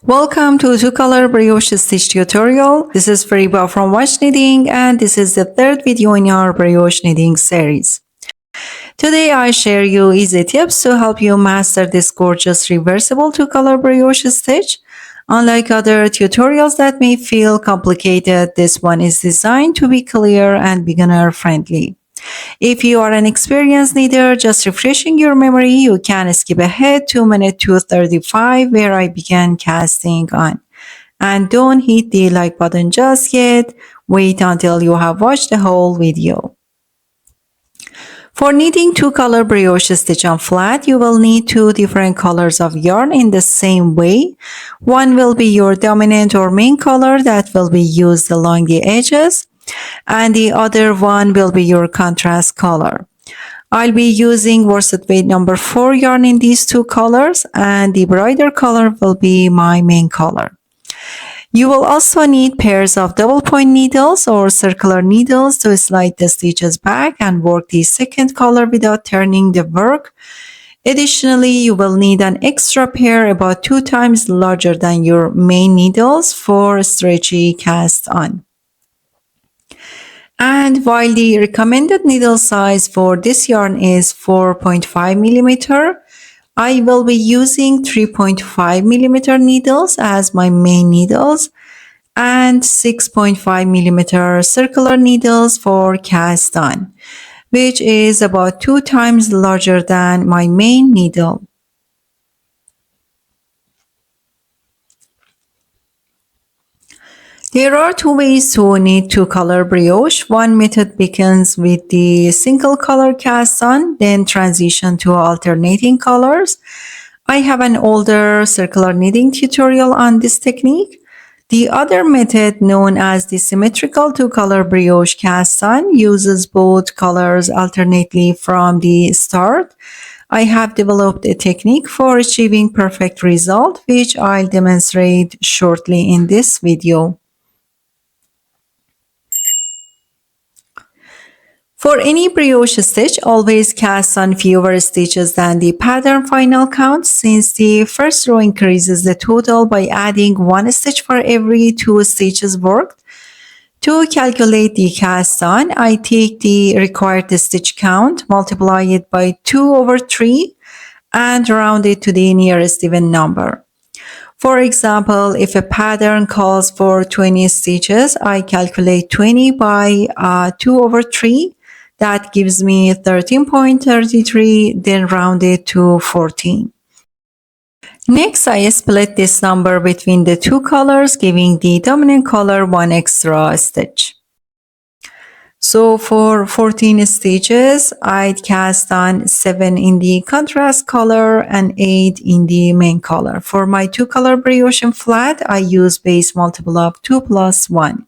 Welcome to two-color brioche stitch tutorial. This is Fariba from Watch Knitting, and this is the third video in our brioche knitting series. Today I share you easy tips to help you master this gorgeous reversible two-color brioche stitch. Unlike other tutorials that may feel complicated, this one is designed to be clear and beginner friendly. If you are an experienced knitter just refreshing your memory, you can skip ahead to minute 235 where I began casting on. And don't hit the like button just yet. Wait until you have watched the whole video. For knitting two-color brioche stitch on flat, you will need two different colors of yarn in the same way. One will be your dominant or main color that will be used along the edges, and the other one will be your contrast color. I'll be using worsted weight number 4 yarn in these two colors, and the brighter color will be my main color. You will also need pairs of double point needles or circular needles to slide the stitches back and work the second color without turning the work. Additionally, you will need an extra pair about 2 times larger than your main needles for stretchy cast on. And while the recommended needle size for this yarn is 4.5 millimeter, I will be using 3.5 millimeter needles as my main needles and 6.5 millimeter circular needles for cast on, which is about 2 times larger than my main needle. There are two ways to knit two-color brioche. One method begins with the single color cast on, then transition to alternating colors. I have an older circular knitting tutorial on this technique. The other method, known as the symmetrical two-color brioche cast on, uses both colors alternately from the start. I have developed a technique for achieving perfect result, which I'll demonstrate shortly in this video. For any brioche stitch, always cast on fewer stitches than the pattern final count, since the first row increases the total by adding 1 stitch for every 2 stitches worked. To calculate the cast on, I take the required stitch count, multiply it by 2/3, and round it to the nearest even number. For example, if a pattern calls for 20 stitches, I calculate 20 by 2/3. That gives me 13.33, then round it to 14. Next, I split this number between the two colors, giving the dominant color 1 extra stitch. So for 14 stitches, I'd cast on 7 in the contrast color and 8 in the main color. For my two-color brioche flat, I use base multiple of 2 plus 1.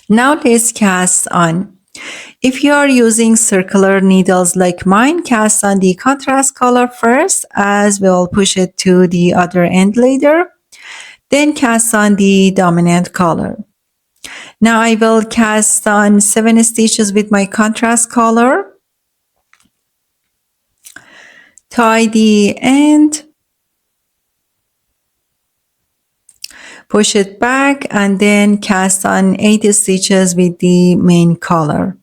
Now let's cast on. If you are using circular needles like mine, cast on the contrast color first, as we'll push it to the other end later. Then cast on the dominant color. Now I will cast on 7 stitches with my contrast color. Tie the end. Push it back and then cast on 8 stitches with the main color.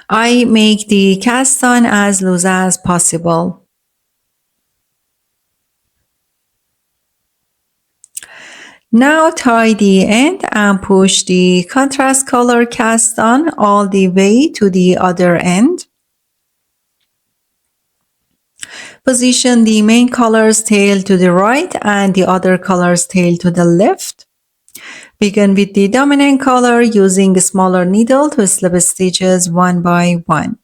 I make the cast on as loose as possible. Now tie the end and push the contrast color cast on all the way to the other end. Position the main color's tail to the right and the other color's tail to the left. Begin with the dominant color using a smaller needle to slip stitches one by one.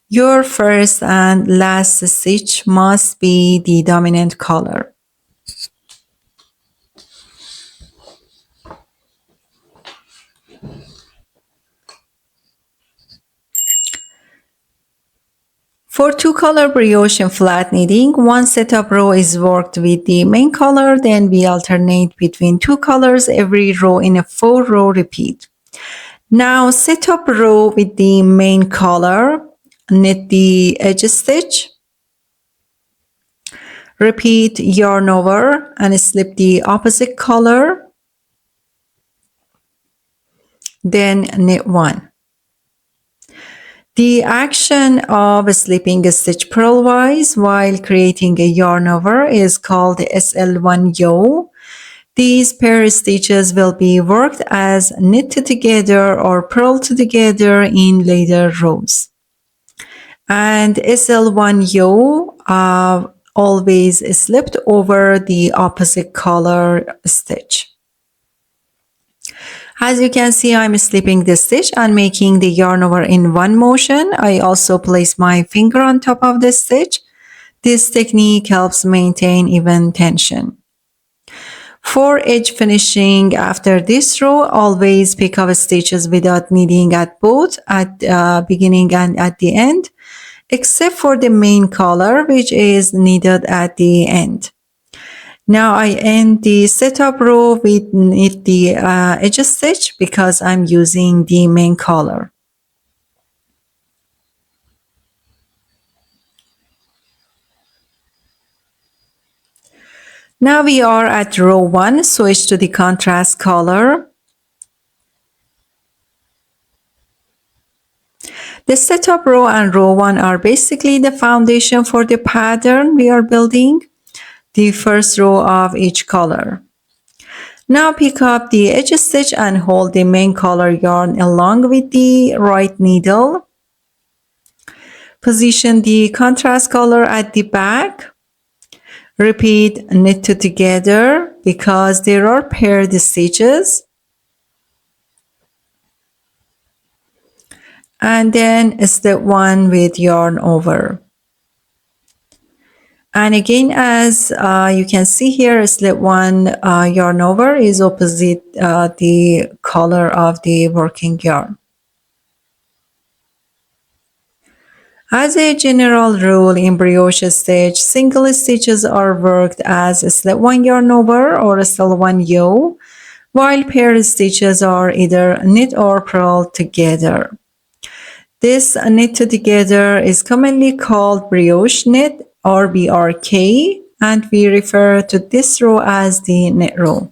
Your first and last stitch must be the dominant color. For two-color brioche and flat knitting, one setup row is worked with the main color, then we alternate between two colors every row in a 4-row repeat. Now setup row with the main color, knit the edge stitch, Repeat yarn over and slip the opposite color. Then knit 1. The action of slipping a stitch purlwise while creating a yarn over is called SL1 yaw. These pair stitches will be worked as knit together or purl together in later rows. And SL1 yaw always slipped over the opposite color stitch. As you can see, I'm slipping the stitch and making the yarn over in one motion. I also place my finger on top of the stitch. This technique helps maintain even tension. For edge finishing, after this row, always pick up stitches without knitting at both at beginning and at the end, except for the main color, which is knitted at the end. Now I end the setup row with knit the edge stitch because I'm using the main color. Now we are at row 1, switch to the contrast color. The setup row and row 1 are basically the foundation for the pattern we are building, the first row of each color. Now pick up the edge stitch and hold the main color yarn along with the right needle. Position the contrast color at the back. Repeat knit two together because there are paired stitches. And then slip 1 with yarn over. And again, as you can see here, slip 1 yarn over is opposite the color of the working yarn. As a general rule in brioche stitch, single stitches are worked as slip 1 yarn over or slip 1 yaw, while paired stitches are either knit or purl together. This knit together is commonly called brioche knit or BRK, and we refer to this row as the knit row.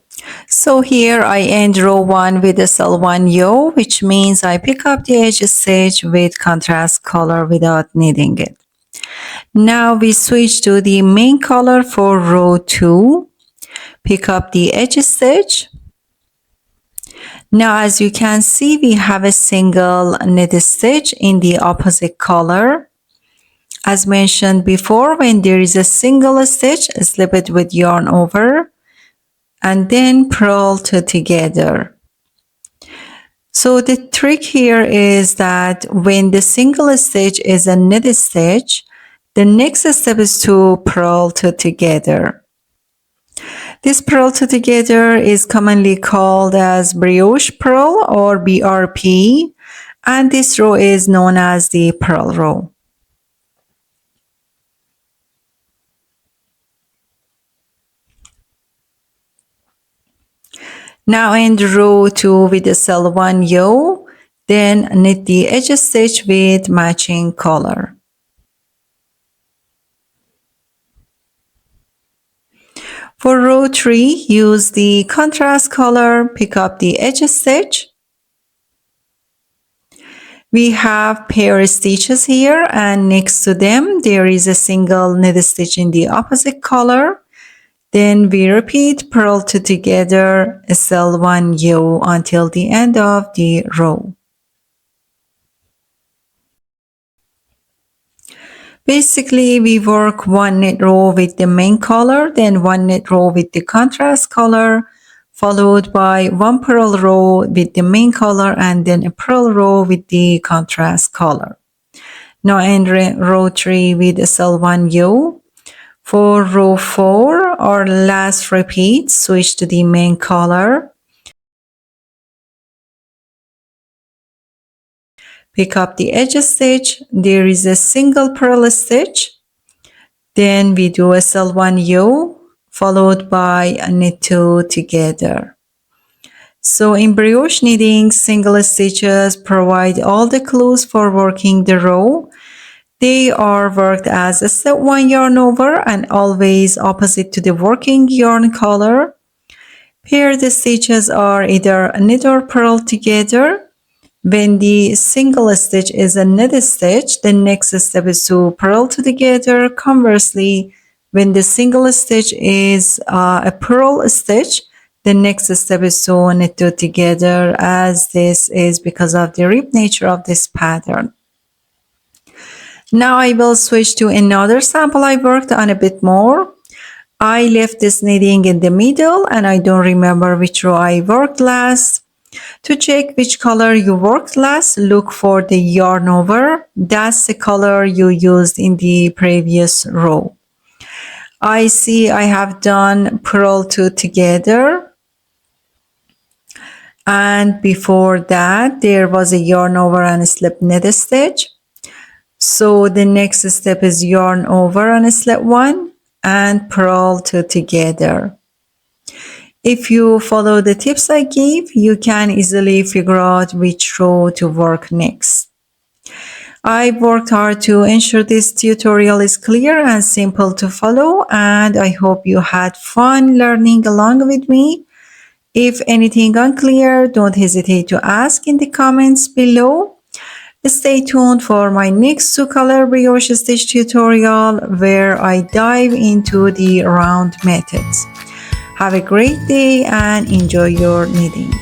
So here I end row 1 with a slip 1 yaw, which means I pick up the edge stitch with contrast color without knitting it. Now we switch to the main color for row 2. Pick up the edge stitch. Now as you can see, we have a single knit stitch in the opposite color. As mentioned before, when there is a single stitch, slip it with yarn over and then purl together. So the trick here is that when the single stitch is a knit stitch, the next step is to purl together. This purl together is commonly called as Brioche Purl or BRP, and this row is known as the purl row. Now end row 2 with the slip 1 yaw, then knit the edge stitch with matching color. For row 3, use the contrast color, pick up the edge stitch. We have pair stitches here, and next to them there is a single knit stitch in the opposite color. Then we repeat purl together, slip 1 yaw until the end of the row. Basically, we work one knit row with the main color, then one knit row with the contrast color, followed by one purl row with the main color and then a purl row with the contrast color. Now end row 3 with a slip 1 yaw. For row 4, our last repeat, switch to the main color. Pick up the edge stitch. There is a single purl stitch. Then we do a slip 1 yaw followed by a knit 2 together. So in brioche knitting, single stitches provide all the clues for working the row. They are worked as a step 1 yarn over and always opposite to the working yarn color. Here the stitches are either knit or purl together. When the single stitch is a knit stitch, the next step is to purl together. Conversely, when the single stitch is a purl stitch, the next step is to knit together, as this is because of the rib nature of this pattern. Now I will switch to another sample I worked on a bit more. I left this knitting in the middle and I don't remember which row I worked last. To check which color you worked last, look for the yarn over. That's the color you used in the previous row. I see I have done purl two together. And before that, there was a yarn over and slip knit stitch. So the next step is yarn over on slip 1 and purl two together. If you follow the tips I gave, you can easily figure out which row to work next. I've worked hard to ensure this tutorial is clear and simple to follow, and I hope you had fun learning along with me. If anything unclear, don't hesitate to ask in the comments below. Stay tuned for my next two-color brioche stitch tutorial where I dive into the round methods. Have a great day and enjoy your knitting.